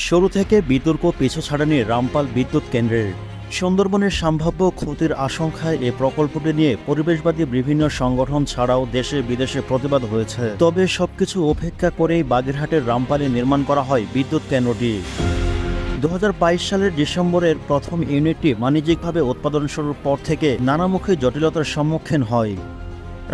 শুরু থেকে বিতর্ক পিছু ছাড়েনি রামপাল বিদ্যুৎ কেন্দ্রের। সুন্দরবনের সম্ভাব্য ক্ষতির আশঙ্কায় এ প্রকল্পটি নিয়ে পরিবেশবাদী বিভিন্ন সংগঠন ছাড়াও দেশে বিদেশে প্রতিবাদ হয়েছে। তবে সবকিছু উপেক্ষা করেই বাগেরহাটের রামপালে নির্মাণ করা হয় বিদ্যুৎ কেন্দ্রটি। 2022 সালের ডিসেম্বরের প্রথম ইউনিটটি বাণিজ্যিকভাবে উৎপাদন শুরুর পর থেকে নানামুখী জটিলতার সম্মুখীন হয়।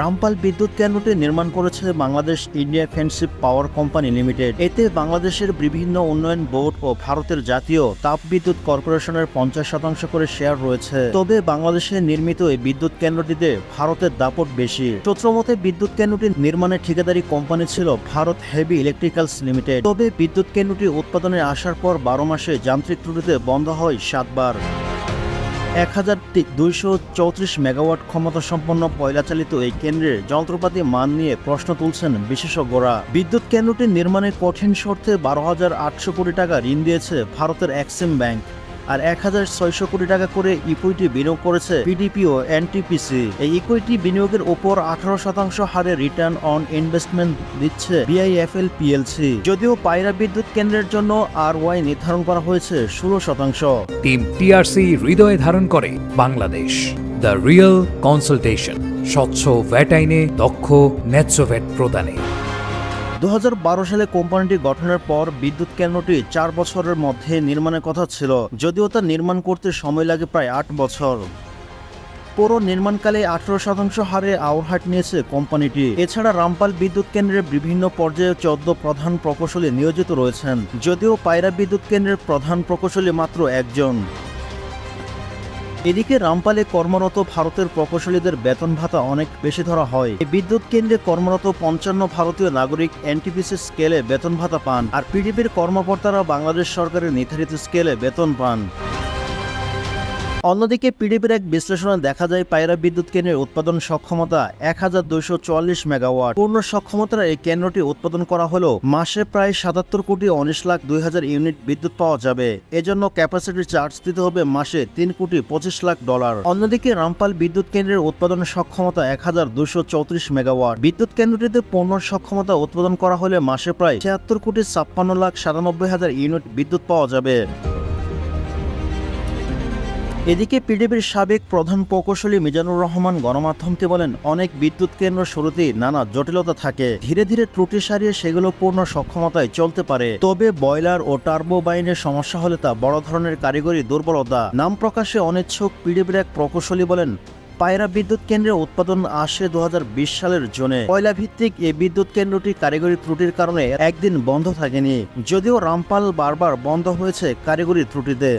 রামপাল বিদ্যুৎ কেন্দ্রটি নির্মাণ করেছে Bangladesh India friendship power company limited. এতে বাংলাদেশের বিভিন্ন উন্নয়ন বোর্ড ও ভারতের জাতীয় তাপবিদ্যুৎ কর্পোরেশনের 50% করে শেয়ার রয়েছে। তবে বাংলাদেশে নির্মিত এই বিদ্যুৎ কেন্দ্রটিতে ভারতের দাপট বেশি। সূত্রমতে বিদ্যুৎ কেন্দ্রটি নির্মাণের ঠিকাদারি কোম্পানি ছিল ভারত হেভি ইলেকট্রিক্যালস লিমিটেড। তবে বিদ্যুৎ কেন্দ্রটি উৎপাদনে আসার পর 12 মাসে যান্ত্রিক ত্রুটিতে বন্ধ হয় 7 বার। 1234 মেগাওয়াট ক্ষমতা সম্পন্ন কয়লাচালিত এই কেন্দ্রের যন্ত্রপাতি মান নিয়ে প্রশ্ন তুলছেন বিশেষজ্ঞরা। বিদ্যুৎ কেন্দ্রটি নির্মাণে কঠিন শর্তে 12,800 কোটি টাকা ঋণ দিয়েছে ভারতের এক্সিম ব্যাংক, আর 1,600 কোটি টাকা করে ইকুইটি বিনিয়োগ করেছে পিডিপি ও এনটিপিসি। এই ইকুইটি বিনিয়োগের ওপর 18% হারে রিটার্ন অন ইনভেস্টমেন্ট দিচ্ছে বিআইএফএল পিএলসি। যদিও পায়রা বিদ্যুৎ কেন্দ্রের জন্য আরওয়াই নির্ধারণ করা হয়েছে 16%। টিম টিআরসি হৃদয়ে ধারণ করে বাংলাদেশ। দ্য রিয়েল কনসালটেশন, স্বচ্ছ ভ্যাট আইনে দক্ষ ন্যায্য ভ্যাট প্রদানে। 2012 সালে কোম্পানিটি গঠনের পর বিদ্যুৎ কেন্দ্রটি 4 বছরের মধ্যে নির্মাণের কথা ছিল, যদিও তা নির্মাণ করতে সময় লাগে প্রায় 8 বছর। পুরো নির্মাণকালে 18% হারে আউটহাট নিয়েছে কোম্পানিটি। এছাড়া রামপাল বিদ্যুৎ কেন্দ্রের বিভিন্ন পর্যায়ে 14 প্রধান প্রকৌশলী নিয়োজিত রয়েছেন, যদিও পায়রা বিদ্যুৎ কেন্দ্রের প্রধান প্রকৌশলী মাত্র একজন। এদিকে রামপালে কর্মরত ভারতের প্রকৌশলীদের বেতন ভাতা অনেক বেশি ধরা হয়। এই বিদ্যুৎ কেন্দ্রে কর্মরত 55 ভারতীয় নাগরিক এনটিপিসি স্কেলে বেতন ভাতা পান, আর পিডিপির কর্মকর্তারা বাংলাদেশ সরকারের নির্ধারিত স্কেলে বেতন পান। অন্যদিকে পিডিপির এক বিশ্লেষণে দেখা যায় পায়রা বিদ্যুৎ কেন্দ্রের উৎপাদন সক্ষমতা 1244 মেগাওয়াট। পূর্ণ সক্ষমতার এই কেন্দ্রটি উৎপাদন করা হলেও মাসে প্রায় 77,19,02,000 ইউনিট বিদ্যুৎ পাওয়া যাবে। এজন্য ক্যাপাসিটি চার্জ দিতে হবে মাসে $3,25,00,000। অন্যদিকে রামপাল বিদ্যুৎ কেন্দ্রের উৎপাদন সক্ষমতা 1234 মেগাওয়াট। বিদ্যুৎ কেন্দ্রটিতে পূর্ণ সক্ষমতা উৎপাদন করা হলে মাসে প্রায় 76,56,97,000 ইউনিট বিদ্যুৎ পাওয়া যাবে। এদিকে পিডিবির সাবেক প্রধান প্রকৌশলী মিজানুর রহমান গণমাধ্যমকে বলেন, অনেক বিদ্যুৎ কেন্দ্র শুরুতেই নানা জটিলতা থাকে, ধীরে ধীরে ত্রুটি সারিয়ে সেগুলো পূর্ণ সক্ষমতায় চলতে পারে। তবে বয়লার ও টার্বোবাইনের সমস্যা হলে তা বড় ধরনের কারিগরি দুর্বলতা। নাম প্রকাশে অনিচ্ছুক পিডিবির এক প্রকৌশলী বলেন, পায়রা বিদ্যুৎ কেন্দ্রের উৎপাদন আসে 2020 সালের জুনে। কয়লা ভিত্তিক এই বিদ্যুৎ কেন্দ্রটি কারিগরি ত্রুটির কারণে একদিন বন্ধ থাকেনি, যদিও রামপাল বারবার বন্ধ হয়েছে কারিগরি ত্রুটিতে।